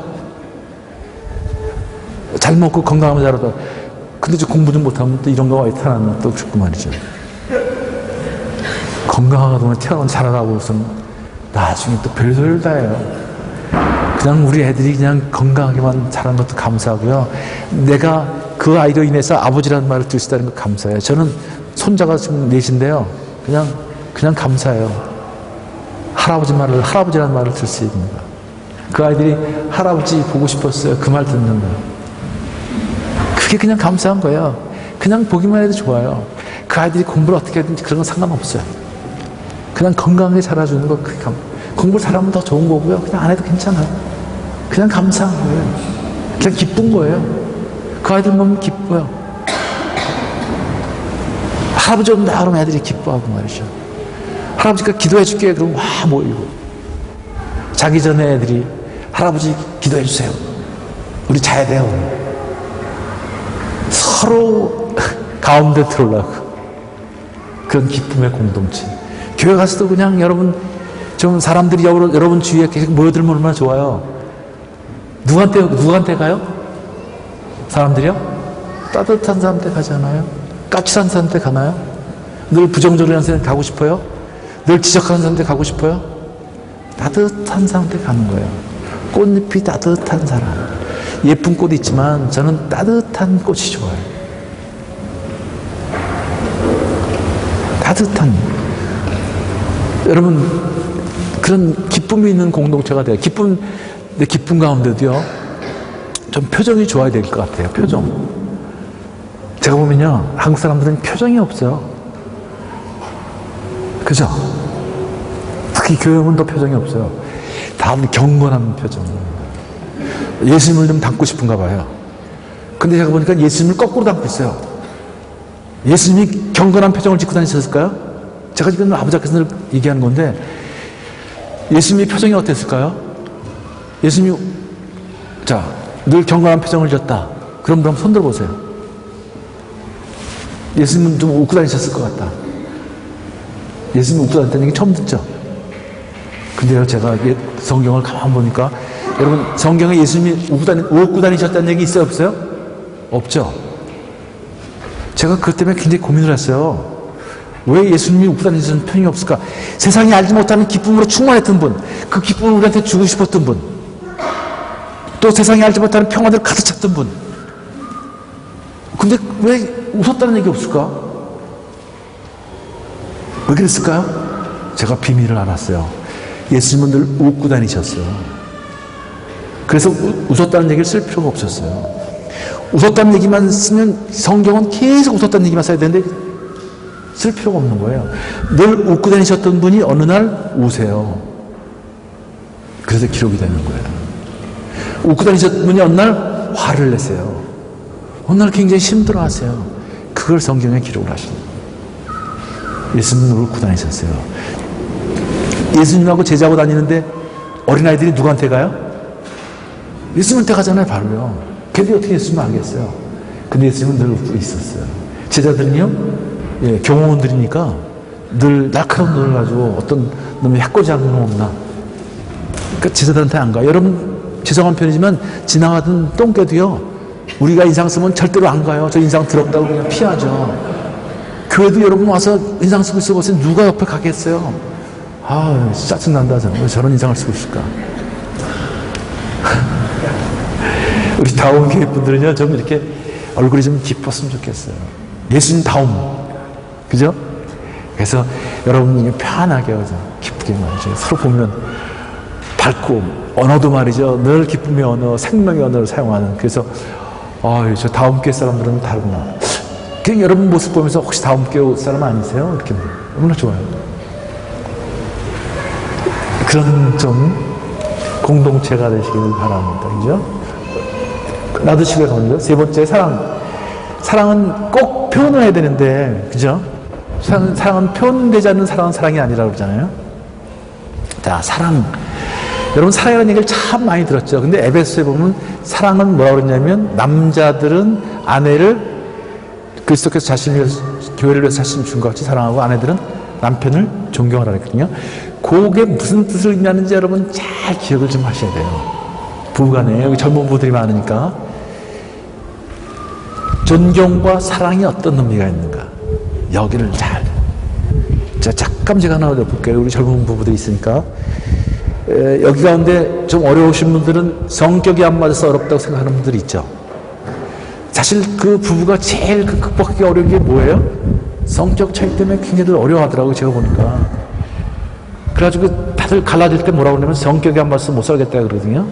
잘 먹고 건강하면 자라다고. 근데 저 공부 좀 못하면 또 이런 거 와이 태어나면 또 죽고 말이죠. 건강하다고 태어나면 자라다고 무슨 나중에 또 별소리를 다 해요. 그냥 우리 애들이 그냥 건강하게만 자란 것도 감사하고요. 내가 그 아이로 인해서 아버지라는 말을 들을 수 있다는 거 감사해요. 저는 손자가 지금 넷인데요. 그냥 감사해요. 할아버지라는 말을 들 수 있는 거. 그 아이들이 할아버지 보고 싶었어요. 그 말 듣는 거. 그게 그냥 감사한 거예요. 그냥 보기만 해도 좋아요. 그 아이들이 공부를 어떻게 하든지 그런 건 상관없어요. 그냥 건강하게 자라주는 거, 그게 공부를 잘하면 더 좋은 거고요. 그냥 안 해도 괜찮아요. 그냥 감사한 거예요. 그냥 기쁜 거예요. 그 아이들 보면 기뻐요. 할아버지 온다 그러면 애들이 기뻐하고 말이죠. 할아버지가 기도해 줄게 그러면 와 모이고. 자기 전에 애들이 할아버지 기도해 주세요. 우리 자야 돼요. 서로 가운데 들어오려고. 그런 기쁨의 공동체. 교회 가서도 그냥 여러분 좀 사람들이 여러분 주위에 계속 모여들면 얼마나 좋아요. 누구한테 가요? 사람들이요? 따뜻한 사람한테 가잖아요. 까칠한 사람한테 가나요? 늘 부정적인 사람한테 가고 싶어요? 늘 지적하는 사람한테 가고 싶어요? 따뜻한 사람한테 가는 거예요. 꽃잎이 따뜻한 사람. 예쁜 꽃이 있지만 저는 따뜻한 꽃이 좋아요. 따뜻한. 여러분 그런 기쁨이 있는 공동체가 돼요. 내 기쁨 가운데도요 좀 표정이 좋아야 될 것 같아요. 표정. 제가 보면요 한국 사람들은 표정이 없어요. 그죠? 특히 교회 오면 더 표정이 없어요. 다들 경건한 표정. 예수님을 좀 닮고 싶은가 봐요. 근데 제가 보니까 예수님을 거꾸로 닮고 있어요. 예수님이 경건한 표정을 짓고 다니셨을까요? 제가 지금 아버지께서 늘 얘기하는 건데 예수님의 표정이 어땠을까요? 예수님이 늘 경건한 표정을 지었다. 그럼 손 들어보세요. 예수님은 좀 웃고 다니셨을 것 같다. 예수님이 웃고 다녔다는 얘기 처음 듣죠? 근데요 제가 성경을 가만 보니까 여러분 성경에 예수님이 웃고 다니셨다는 얘기 있어요 없어요? 없죠? 제가 그것 때문에 굉장히 고민을 했어요. 왜 예수님이 웃고 다니시는 편이 없을까? 세상이 알지 못하는 기쁨으로 충만했던 분, 그 기쁨을 우리한테 주고 싶었던 분, 또 세상이 알지 못하는 평화를 가득 찼던 분. 근데 왜 웃었다는 얘기 없을까? 왜 그랬을까요? 제가 비밀을 알았어요. 예수님은 늘 웃고 다니셨어요. 그래서 웃었다는 얘기를 쓸 필요가 없었어요. 웃었다는 얘기만 쓰면 성경은 계속 웃었다는 얘기만 써야 되는데 쓸 필요가 없는 거예요. 늘 웃고 다니셨던 분이 어느 날 우세요. 그래서 기록이 되는 거예요. 웃고 다니셨던 분이 어느 날 화를 내세요. 어느 날 굉장히 힘들어하세요. 그걸 성경에 기록을 하시는 거예요. 예수님은 늘 웃고 다니셨어요. 예수님하고 제자하고 다니는데 어린아이들이 누구한테 가요? 예수님한테 가잖아요, 바로요. 걔들이 어떻게 예수님을 알겠어요? 근데 예수님은 늘 웃고 있었어요. 제자들은요, 예, 경호원들이니까 늘 날카로운 눈을 가지고 어떤 놈이 해코지하는 놈 없나? 그러니까 제자들한테 안 가요. 여러분, 죄송한 편이지만 지나가던 똥개도요, 우리가 인상 쓰면 절대로 안 가요. 저 인상 더럽다고 그냥 피하죠. 교회도 여러분 와서 인상 쓰고 있어보세요. 누가 옆에 가겠어요? 아, 짜증난다. 왜 저런 인상을 쓰고 있을까? 우리 다운 교회 분들은요, 좀 이렇게 얼굴이 좀 기뻤으면 좋겠어요. 예수님 다운. 그죠? 그래서 여러분 편하게 기쁘게 말이죠. 서로 보면 밝고, 언어도 말이죠. 늘 기쁨의 언어, 생명의 언어를 사용하는. 그래서, 저 다운 교회 사람들은 다르구나. 그냥 여러분 모습 보면서 혹시 다운 교회 사람 아니세요? 이렇게. 얼마나 좋아요. 그런 좀 공동체가 되시기를 바랍니다. 그죠? 놔두시고 가면요. 세 번째, 사랑. 사랑은 꼭 표현을 해야 되는데, 그죠? 사랑은 표현되지 않는 사랑은 사랑이 아니라고 그러잖아요. 자, 사랑. 여러분, 사랑이라는 얘기를 참 많이 들었죠. 근데 에베소에 보면 사랑은 뭐라고 그러냐면, 남자들은 아내를 그리스도께서 교회를 위해서 자신을 준 것 같이 사랑하고, 아내들은 남편을 존경하라 그랬거든요. 그게 무슨 뜻을 의미하는지 여러분 잘 기억을 좀 하셔야 돼요. 부부간에, 여기 젊은 부부들이 많으니까. 존경과 사랑이 어떤 의미가 있는가, 여기를 잘. 자, 잠깐 제가 하나 볼게요. 우리 젊은 부부들이 있으니까. 여기 가운데 좀 어려우신 분들은 성격이 안 맞아서 어렵다고 생각하는 분들이 있죠. 사실 그 부부가 제일 극복하기 어려운 게 뭐예요? 성격 차이 때문에 굉장히 어려워하더라고요, 제가 보니까. 그래가지고 다들 갈라질 때 뭐라고 그러냐면 성격이 안 맞아서 못 살겠다 그러거든요.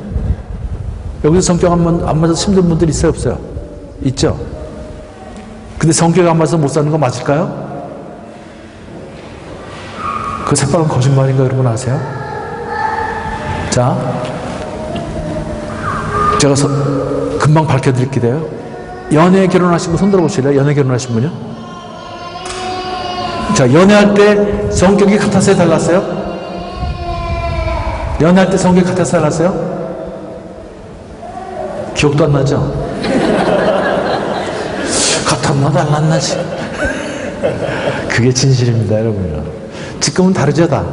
여기서 성격 안 맞아서 힘든 분들 있어요, 없어요? 있죠? 근데 성격이 안 맞아서 못 사는 거 맞을까요? 그 새빨간 거짓말인가 여러분 아세요? 자, 제가 금방 밝혀드릴게요. 연애 결혼하신 분 손 들어보실래요? 연애 결혼하신 분요? 자, 연애할 때 성격이 같았어요, 달랐어요? 연애할 때 성격이 같아서 달랐어요? 기억도 안 나죠? 같았나 달랐나 지 그게 진실입니다, 여러분요. 지금은 다르죠, 다.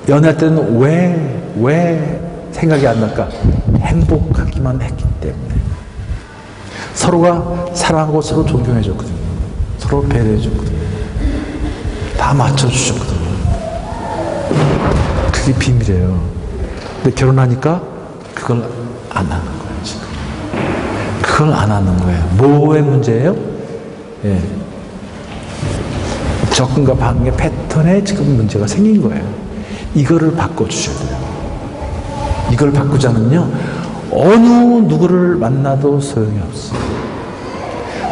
연애할 때는 왜 생각이 안 날까? 행복하기만 했기 때문에. 서로가 사랑하고 서로 존경해줬거든요. 서로 배려해줬거든요. 다 맞춰주셨거든요. 그게 비밀이에요. 근데 결혼하니까 그걸 안 하는 거예요, 지금. 그걸 안 하는 거예요. 뭐의 문제예요? 예. 접근과 반응의 패턴에 지금 문제가 생긴 거예요. 이거를 바꿔주셔야 돼요. 이걸 바꾸자면요, 어느 누구를 만나도 소용이 없어요.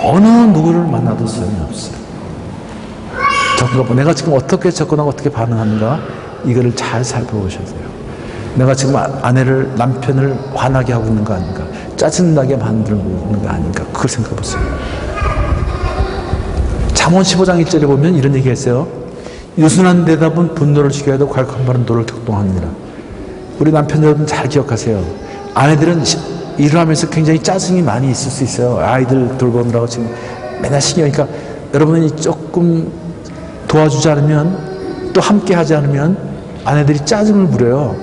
어느 누구를 만나도 소용이 없어요. 내가 지금 어떻게 접근하고 어떻게 반응하는가, 이거를 잘 살펴보셔야 돼요. 내가 지금 아내를, 남편을 화나게 하고 있는 거 아닌가, 짜증나게 만들고 있는 거 아닌가, 그걸 생각해 보세요. 잠언 15장 1절에 보면 이런 얘기가 있어요. 유순한 대답은 분노를 식혀야 하고 괄약한 말은 노를 격동하느니라. 우리 남편 여러분 잘 기억하세요. 아내들은 일을 하면서 굉장히 짜증이 많이 있을 수 있어요. 아이들 돌보느라고 지금 맨날 신경이니까 여러분이 조금 도와주지 않으면, 또 함께 하지 않으면 아내들이 짜증을 부려요.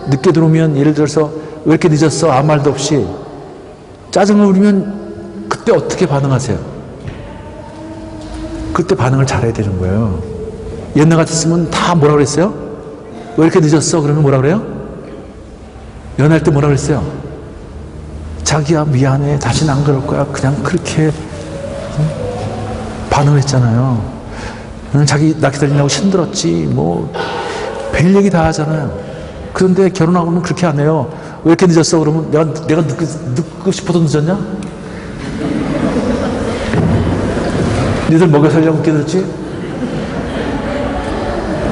늦게 들어오면, 예를 들어서 왜 이렇게 늦었어? 아무 말도 없이 짜증을 부리면 그때 어떻게 반응하세요? 그때 반응을 잘해야 되는 거예요. 옛날 같았으면 다 뭐라 그랬어요? 왜 이렇게 늦었어? 그러면 뭐라 그래요? 연애할 때 뭐라 그랬어요? 자기야 미안해 다시는 안 그럴 거야 그냥 그렇게 반응을 했잖아요. 자기 나 기다리냐고 힘들었지 뭐 별 얘기 다 하잖아요. 그런데 결혼하고는 그렇게 안 해요. 왜 이렇게 늦었어? 그러면 내가 늦고 싶어도 늦었냐? 니들 먹여 살려고 끼들었지?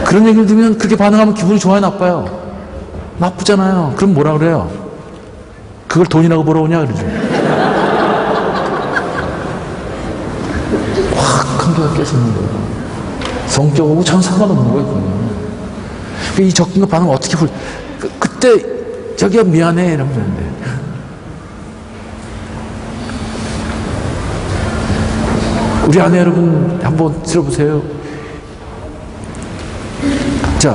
그런 얘기를 들으면 그렇게 반응하면 기분이 좋아요 나빠요? 나쁘잖아요. 그럼 뭐라 그래요? 그걸 돈이라고 벌어오냐 그러죠. 확 관계가 깨지는 거예요. 성격하고 전 상관없는 거예요. 그러면. 이 적응과 반응을 어떻게 그때 저기야 미안해 이러면 되는데 우리 아내 여러분 한번 들어보세요. 자,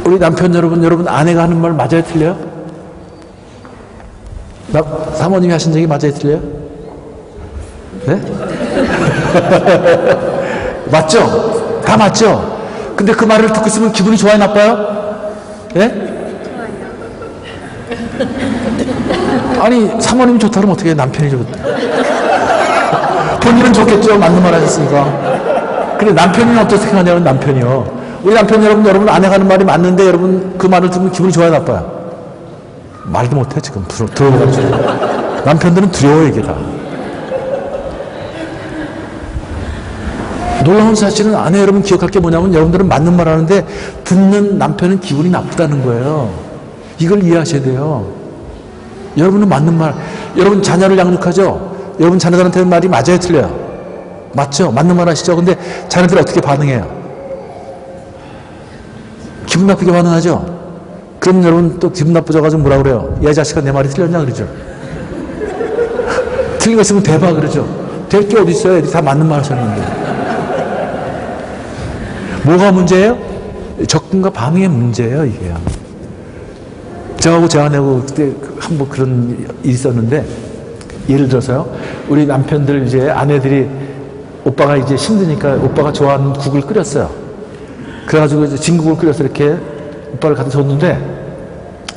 우리 남편 여러분 아내가 하는 말 맞아요 틀려요? 사모님이 하신 얘기 맞아요 틀려요? 네? 맞죠? 다 맞죠? 근데 그 말을 듣고 있으면 기분이 좋아요 나빠요? 예? 아니 사모님이 좋다 그러면 어떻게 해요? 남편이 좋다 본인은 좋겠죠. 맞는 말 하셨으니까. 근데 남편이 어떻게 생각하냐면 남편이요. 우리 남편 여러분 아내가 하는 말이 맞는데 여러분 그 말을 들으면 기분이 좋아요 나빠요? 말도 못해 지금 들어가지고. 남편들은 두려워 이게 다. 놀라운 사실은 아내 여러분 기억할 게 뭐냐면 여러분들은 맞는 말 하는데 듣는 남편은 기분이 나쁘다는 거예요. 이걸 이해하셔야 돼요. 여러분은 맞는 말, 여러분 자녀를 양육하죠? 여러분 자녀들한테 말이 맞아요 틀려요? 맞죠? 맞는 말 하시죠? 근데 자녀들 어떻게 반응해요? 기분 나쁘게 반응하죠? 그럼 여러분 또 기분 나쁘져가지고 뭐라 그래요? 야 자식아 내 말이 틀렸냐 그러죠? 틀린 거 있으면 대봐 그러죠? 될 게 어디 있어요? 애들이 다 맞는 말 하셨는데. 뭐가 문제예요? 접근과 반응의 문제예요 이게요. 저하고 제 아내하고 그때 한번 그런 일이 있었는데 예를 들어서요. 우리 남편들 이제 아내들이 오빠가 이제 힘드니까 오빠가 좋아하는 국을 끓였어요. 그래가지고 이제 진국을 끓여서 이렇게 오빠를 갖다 줬는데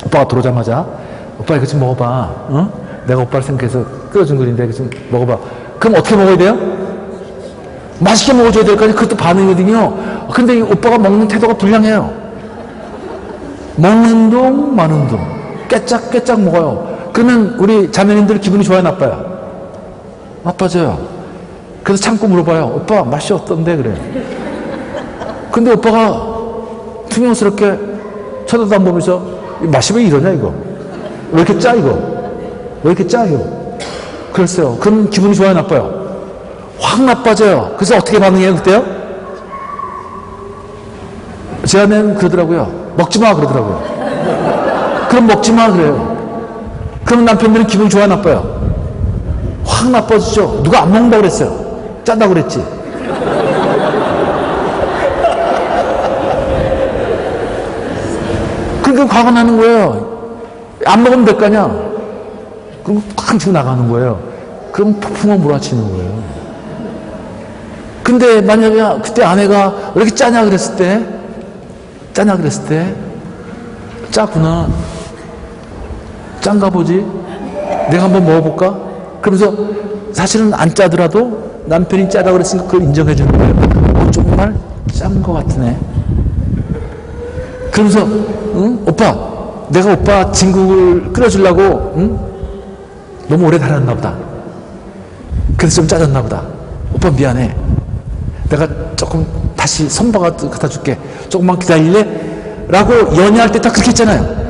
오빠가 들어오자마자 오빠 이거 좀 먹어봐. 어? 내가 오빠를 생각해서 끓여준 글인데 이거 좀 먹어봐. 그럼 어떻게 먹어야 돼요? 맛있게 먹어줘야 될 거 아니에요. 그것도 반응이거든요. 근데 이 오빠가 먹는 태도가 불량해요. 먹는 동 마는 동 깨짝깨짝 먹어요. 그러면 우리 자매님들 기분이 좋아요 나빠요? 나빠져요. 그래서 참고 물어봐요. 오빠 맛이 어떤데? 그래요. 근데 오빠가 투명스럽게 쳐다도 안 보면서 맛이 왜 이러냐 이거? 왜 이렇게 짜 이거? 왜 이렇게 짜 이거? 그랬어요. 그럼 기분이 좋아요 나빠요? 확 나빠져요. 그래서 어떻게 반응해요 그때요? 제 아내는 그러더라고요. 먹지마 그러더라고요. 그럼 먹지마 그래요. 그럼 남편들은 기분이 좋아요 나빠요? 확 나빠지죠. 누가 안 먹는다고 그랬어요? 짠다고 그랬지. 그러니까 화가 나는 거예요. 안 먹으면 될 거 아니야. 그럼 꽉 치고 나가는 거예요. 그럼 폭풍을 몰아치는 거예요. 근데 만약에 그때 아내가 왜 이렇게 짜냐 그랬을 때 짜구나. 짠가 보지? 내가 한번 먹어볼까? 그러면서 사실은 안 짜더라도 남편이 짜다고 그랬으니까 그걸 인정해 주는 거예요. 정말 짠 거 같으네. 그러면서 응? 오빠 내가 오빠 진국을 끓여주려고 응? 너무 오래 달았나 보다. 그래서 좀 짜졌나 보다. 오빠 미안해. 내가 조금 다시 선박아 갖다 줄게. 조금만 기다릴래? 라고 연애할 때 다 그렇게 했잖아요.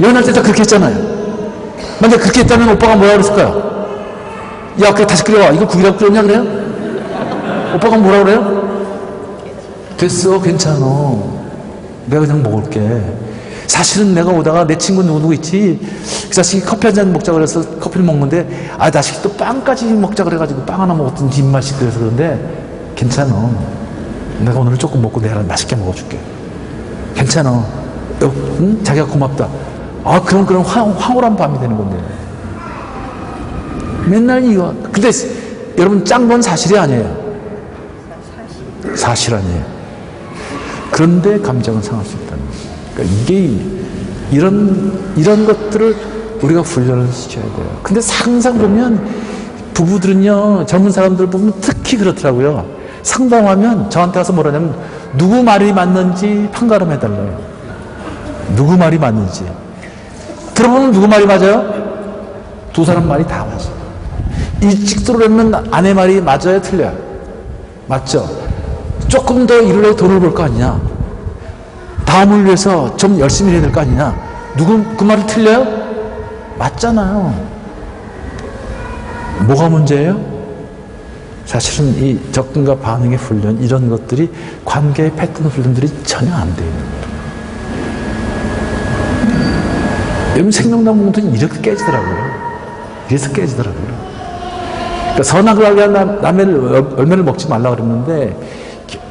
연애할 때 다 그렇게 했잖아요. 만약 그렇게 했다면 오빠가 뭐라 그랬을까요? 야 그래 다시 끓여와. 이거 국이라고 끓였냐 그래요? 오빠가 뭐라 그래요? 됐어 괜찮아. 내가 그냥 먹을게. 사실은 내가 오다가 내 친구 누구 있지? 그 자식이 커피 한 잔 먹자 그래서 커피를 먹는데 아 자식이 또 빵까지 먹자 그래가지고 빵 하나 먹었더니 입맛이 그래서 그런데 괜찮아. 내가 오늘 조금 먹고 내가 맛있게 먹어줄게. 괜찮아. 응? 자기가 고맙다. 아 그럼 황홀한 밤이 되는 건데. 맨날 이거. 근데 여러분 짠 건 사실이 아니에요. 사실 아니에요. 그런데 감정은 상할 수 있다는 거예요. 그러니까 이게 이런 것들을 우리가 훈련을 시켜야 돼요. 근데 항상 보면 부부들은요, 젊은 사람들 보면 특히 그렇더라고요. 상담하면 저한테 와서 뭐라냐면 누구 말이 맞는지 판가름해달래요. 누구 말이 맞는지. 들어보면 누구 말이 맞아요? 두 사람 말이 다 맞아요. 일찍 들어오면 아내 말이 맞아요? 틀려요? 맞죠? 조금 더 일을 해 돈을 벌 거 아니냐? 다음을 위해서 좀 열심히 해야 될 거 아니냐? 누구 그 말이 틀려요? 맞잖아요. 뭐가 문제예요? 사실은 이 접근과 반응의 훈련, 이런 것들이 관계의 패턴 훈련들이 전혀 안 돼요. 여러분, 생명나무 공통이 이렇게 깨지더라고요. 이래서 깨지더라고요. 그러니까 선악을 알게 한 나무의 열매를 먹지 말라 그랬는데,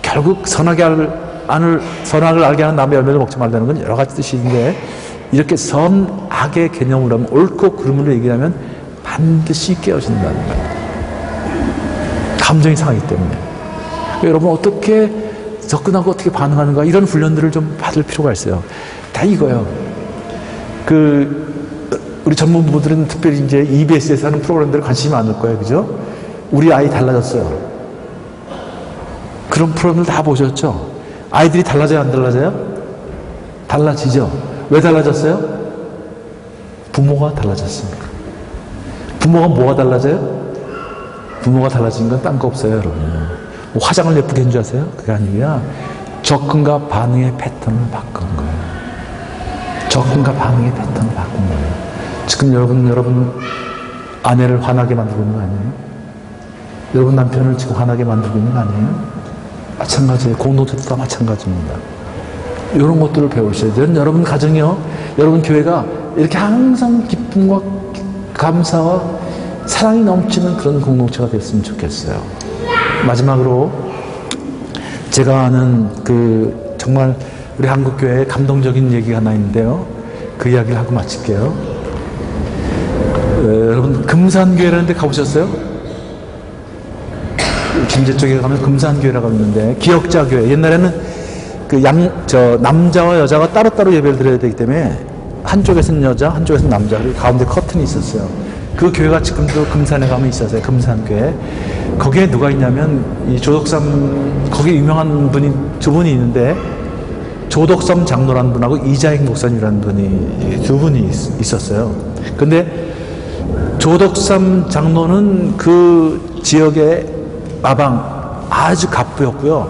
결국 선악을 알게 하는 나무의 열매를 먹지 말라는 건 여러 가지 뜻인데, 이렇게 선악의 개념으로 하면, 옳고 그름으로 얘기하면 반드시 깨어진다는 거예요. 감정이 상하기 때문에. 그러니까 여러분, 어떻게 접근하고 어떻게 반응하는가, 이런 훈련들을 좀 받을 필요가 있어요. 다 이거예요. 우리 전문 부부들은 특별히 이제 EBS에서 하는 프로그램들에 관심이 많을 거예요. 그죠? 우리 아이 달라졌어요. 그런 프로그램을 다 보셨죠? 아이들이 달라져요, 안 달라져요? 달라지죠? 왜 달라졌어요? 부모가 달라졌습니다. 부모가 뭐가 달라져요? 부모가 달라진 건 딴 거 없어요, 여러분. 뭐 화장을 예쁘게 한 줄 아세요? 그게 아니고요. 접근과 반응의 패턴을 바꾼 거예요. 접근과 반응의 패턴을 바꾼 거예요. 지금 여러분 아내를 화나게 만들고 있는 거 아니에요? 여러분 남편을 지금 화나게 만들고 있는 거 아니에요? 마찬가지예요. 공동체도 다 마찬가지입니다. 이런 것들을 배우셔야 돼요. 여러분 가정이요, 여러분 교회가 이렇게 항상 기쁨과 감사와 사랑이 넘치는 그런 공동체가 됐으면 좋겠어요. 마지막으로 제가 아는 정말 우리 한국교회에 감동적인 얘기가 하나 있는데요. 그 이야기를 하고 마칠게요. 여러분, 금산교회라는 데 가보셨어요? 김제 쪽에 가면 금산교회라고 있는데, 기역자교회. 옛날에는 남자와 여자가 따로따로 예배를 드려야 되기 때문에 한쪽에서는 여자, 한쪽에서는 남자, 그리고 가운데 커튼이 있었어요. 그 교회가 지금도 금산에 가면 있었어요. 금산교회. 거기에 누가 있냐면, 이 조덕삼, 거기에 유명한 분이 두 분이 있는데, 조덕삼 장로라는 분하고 이자익 목사님이라는 분이, 두 분이 있었어요. 근데 조덕삼 장로는 그 지역의 마방 아주 갑부였고요.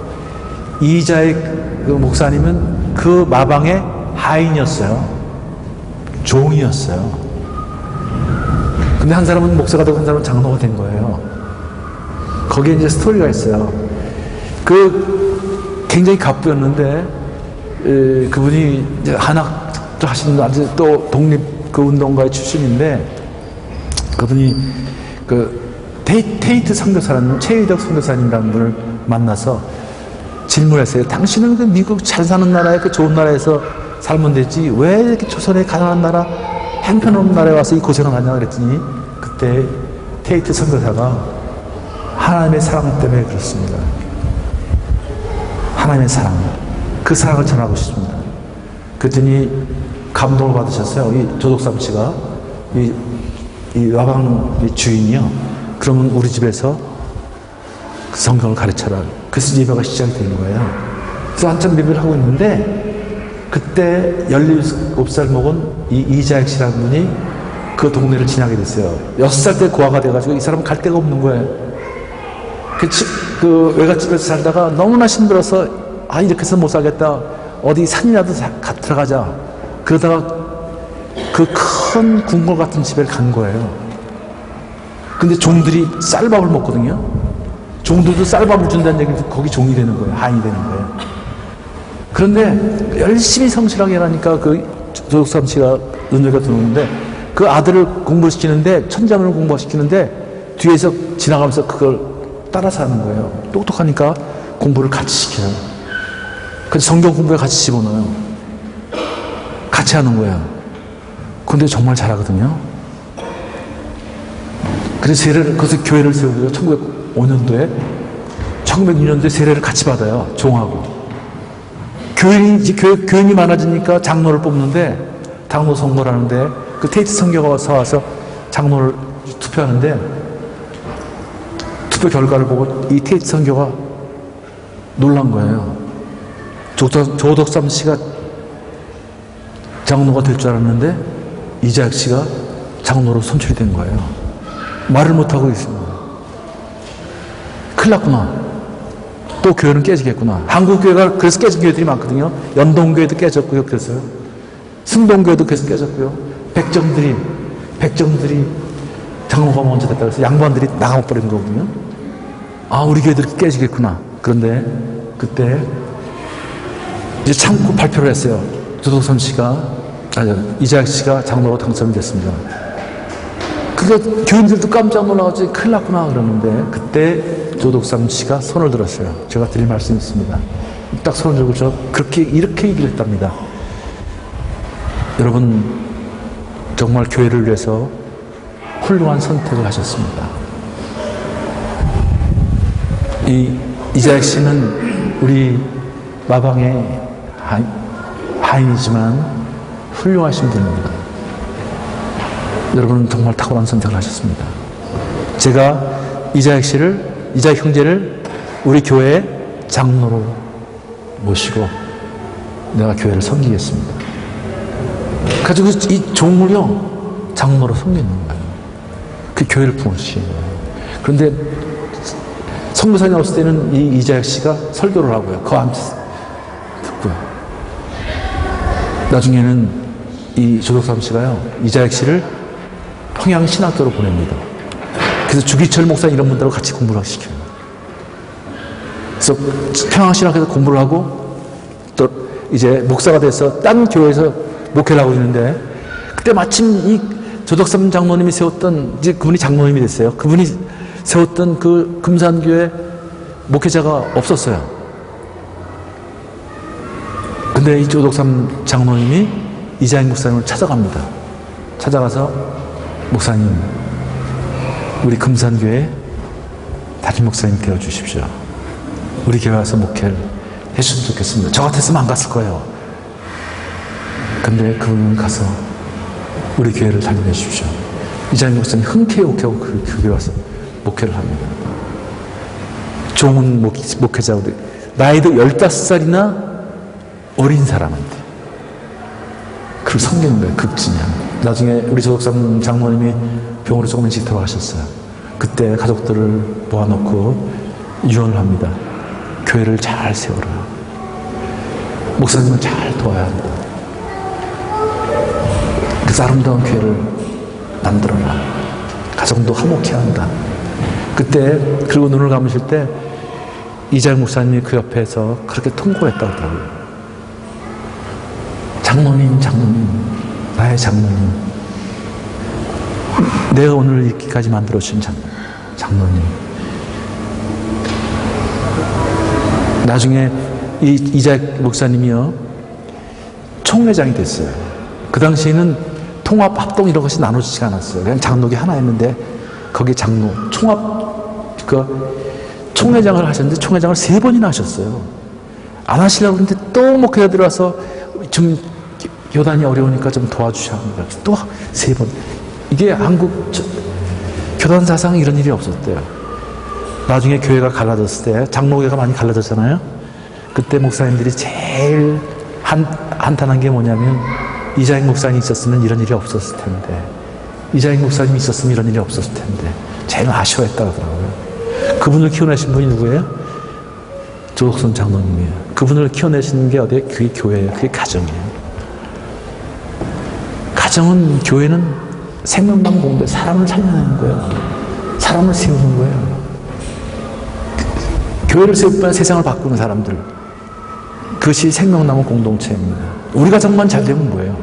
이자익 목사님은 그 마방의 하인이었어요. 종이었어요. 근데 한 사람은 목사가 되고 한 사람은 장로가 된 거예요. 거기에 이제 스토리가 있어요. 굉장히 갑부였는데, 그분이 이제 한학도 하시는, 아주 또 독립 운동가의 출신인데, 그분이 테이트 선교사라는, 최의덕 선교사님이라는 분을 만나서 질문했어요. 당신은 그 미국 잘 사는 나라에, 그 좋은 나라에서 살면 되지, 왜 이렇게 조선의 가난한 나라, 형편없는 나라에 와서 이 고생을 하냐 그랬더니, 그때 테이트 선교사가 하나님의 사랑 때문에 그렇습니다. 하나님의 사랑, 그 사랑을 전하고 싶습니다. 그랬더니 감동을 받으셨어요. 이 조덕삼 씨가, 이 와방 주인이요, 그러면 우리 집에서 그 성경을 가르쳐라. 그래서 예배가 시작이 되는 거예요. 그래서 한참 예배를 하고 있는데, 그때 17살 먹은 이 이자익 씨라는 분이 그 동네를 지나게 됐어요. 6살 때 고아가 돼가지고 이 사람은 갈 데가 없는 거예요. 그 외갓집에서 살다가 너무나 힘들어서, 이렇게 해서 못 살겠다, 어디 산이라도 들어가자. 그러다가 그 큰 궁궐 같은 집에 간 거예요. 근데 종들이 쌀밥을 먹거든요. 종들도 쌀밥을 준다는 얘기는 거기 종이 되는 거예요. 하인이 되는 거예요. 그런데 열심히 성실하게 하니까 그 조덕삼 씨가 눈여겨 들어오는데, 그 아들을 공부를 시키는데, 천자문을 공부시키는데 뒤에서 지나가면서 그걸 따라서 하는 거예요. 똑똑하니까 공부를 같이 시켜요. 그래서 성경 공부에 같이 집어넣어요. 같이 하는 거예요. 근데 정말 잘하거든요. 그래서 거기서 교회를 세우고요. 1905년도에 1906년도에 세례를 같이 받아요. 종하고. 교인이 많아지니까 장로를 뽑는데, 장로 선거를 하는데 그 테이트 선교가 와서 장로를 투표하는데 투표 결과를 보고 이 테이트 선교가 놀란 거예요. 조덕삼 씨가 장로가 될 줄 알았는데 이재학 씨가 장로로 선출이 된 거예요. 말을 못하고 있습니다. 큰일 났구나. 또 교회는 깨지겠구나. 한국 교회가 그래서 깨진 교회들이 많거든요. 연동교회도 깨졌고요. 그래서요. 승동교회도 그래서 깨졌고요. 백정들이 장로가 먼저 됐다 그래서 양반들이 나가버린 거거든요. 아, 우리 교회들이 깨지겠구나. 그런데 그때 이제 참고 발표를 했어요. 조덕삼 씨가, 이재학 씨가 장로로 당선이 됐습니다. 교인들도 깜짝 놀라가지고 큰일 났구나 그러는데 그때 조덕삼 씨가 손을 들었어요. 제가 드릴 말씀이 있습니다. 딱 손을 들고 이렇게 얘기를 했답니다. 여러분, 정말 교회를 위해서 훌륭한 선택을 하셨습니다. 이재학 씨는 우리 마방의 하인이지만 훌륭하신 분입니다. 여러분은 정말 탁월한 선택을 하셨습니다. 제가 이재학 형제를 우리 교회 장로로 모시고 내가 교회를 섬기겠습니다. 가지고 이 종을요 장로로 섬기는 거예요. 그 교회를 부모시는 거예요. 그런데 성부사님 없을 때는 이 이재학 씨가 설교를 하고요. 그거 안 듣고요. 나중에는 이 조덕삼 씨가요 이재학 씨를 평양신학교로 보냅니다. 그래서 주기철 목사 이런 분들하고 같이 공부를 시켜요. 그래서 평양신학교에서 공부를 하고 또 이제 목사가 돼서 딴 교회에서 목회를 하고 있는데 그때 마침 이 조덕삼 장로님이 세웠던 이제 그분이 장로님이 됐어요. 그분이 세웠던 그 금산교회 목회자가 없었어요. 근데 이 조덕삼 장로님이 이재학 목사님을 찾아갑니다. 찾아가서 목사님, 우리 금산교회 담임 목사님 되어주십시오. 우리 교회 와서 목회를 해주시면 좋겠습니다. 저 같았으면 안 갔을 거예요. 근데 그분은 가서 우리 교회를 담임해 주십시오. 이재학 목사님 흔쾌히 오케하고 그 교회 와서 목회를 합니다. 좋은 목회자고 나이도 15살이나 어린 사람한테 그걸 섬기는 거예요. 극진히. 나중에 우리 조덕삼 장로님이 병으로 조금 일찍 돌아가셨어요. 그때 가족들을 모아놓고 유언을 합니다. 교회를 잘 세워라. 목사님은 잘 도와야 한다. 그래서 아름다운 교회를 만들어라. 가정도 화목해 한다. 그때 그리고 눈을 감으실 때 이재학 목사님이 그 옆에서 그렇게 통곡했다고 하더라고요. 장로님, 나의 장로님. 내가 오늘 이렇게까지 만들어준 장로님. 나중에 이재학 목사님이요, 총회장이 됐어요. 그 당시에는 통합, 합동 이런 것이 나눠지지 않았어요. 그냥 장로기 하나였는데, 거기에 장로, 총회장을 하셨는데, 총회장을 3번이나 하셨어요. 안 하시려고 했는데, 또 목회가 들어와서 좀 교단이 어려우니까 좀 도와주셔야 합니다. 또 3번. 이게 한국 교단 사상에 이런 일이 없었대요. 나중에 교회가 갈라졌을 때, 장로교회가 많이 갈라졌잖아요. 그때 목사님들이 제일 한탄한 게 뭐냐면, 이재학 목사님이 있었으면 이런 일이 없었을 텐데, 이재학 목사님이 있었으면 이런 일이 없었을 텐데, 제일 아쉬워했다고 하더라고요. 그분을 키워내신 분이 누구예요? 조덕삼 장로님이에요. 그분을 키워내시는 게 어디에? 그게 교회예요. 그게 가정이에요. 가정은, 교회는 생명당 공동체, 사람을 살려내는 거예요. 사람을 세우는 거예요. 교회를 세울 뿐 세상을 바꾸는 사람들. 그것이 생명나무 공동체입니다. 우리 가정만 잘 되면 뭐예요?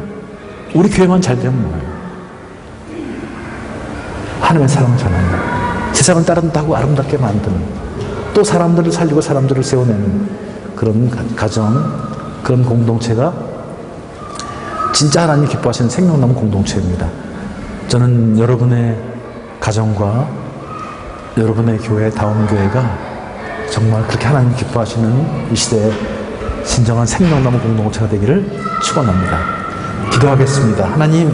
우리 교회만 잘 되면 뭐예요? 하나님의 사랑을 전하는, 세상을 따른다고 아름답게 만드는, 또 사람들을 살리고 사람들을 세워내는 그런 가정, 그런 공동체가 진짜 하나님이 기뻐하시는 생명나무 공동체입니다. 저는 여러분의 가정과 여러분의 교회, 다운 교회가 정말 그렇게 하나님이 기뻐하시는 이 시대에 진정한 생명나무 공동체가 되기를 축원합니다. 기도하겠습니다. 하나님,